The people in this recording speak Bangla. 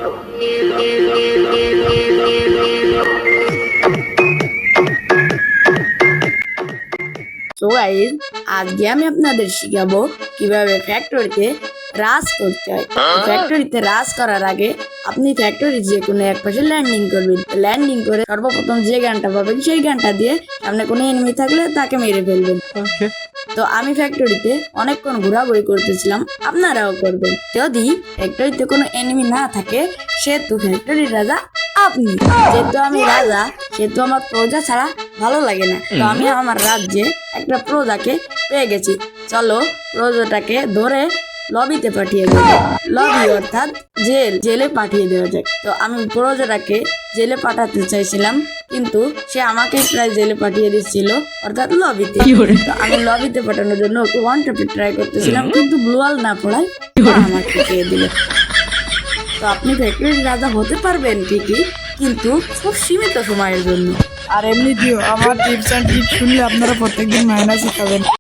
সো গাইস, আজকে আমি আপনাদের শিখাবো কিভাবে ফ্যাক্টরিতে রাজ করতে হয়। ফ্যাক্টরিতে রাজ করার আগে আপনি ফ্যাক্টরির যে কোনো এক পাশে ল্যান্ডিং করবেন। ল্যান্ডিং করে সর্বপ্রথম যে গানটা পাবেন সেই গানটা দিয়ে সামনে কোনো এনিমি থাকলে তাকে মেরে ফেলবেন। তো আমি ফ্যাক্টরিতে অনেকক্ষণ ঘোরাঘুরি করতেছিলাম, আপনারাও করবেন। যদি ফ্যাক্টরিতে কোনো এনিমি না থাকে সেহেতু ফ্যাক্টরির রাজা আপনি। যেহেতু আমি রাজা সেহেতু আমার প্রজা ছাড়া ভালো লাগে না। তো আমি আমার রাজ্যে একটা প্রজাকে পেয়ে গেছি। চলো প্রজাটাকে ধরে লবিতে পাঠিয়ে দেবো। লবি অর্থাৎ জেলে পাঠিয়ে দেওয়া যায়। তো আমি প্রজাটাকে জেলে পাঠাতে চাইছিলাম, কিন্তু সে আমাকে প্রায় জেলে পাঠিয়ে দিচ্ছিল, অর্থাৎ লবিতে। তো আমি লবিতে পাঠানোর জন্য ওকে ওয়ান ট্যাপে ট্রাই করতেছিলাম, কিন্তু ব্লুয়াল না পড়ায় আমাকে পেয়ে দিল। তো আপনি ফ্যাক্টরির রাজা হতে পারবেন ঠিকই, কিন্তু খুব সীমিত সময়ের জন্য। আর এমনিতেও আমার টিপস অ্যান্ড ট্রিক্স শুনলে আপনারা প্রত্যেকদিন মাইনাসই খাবেন।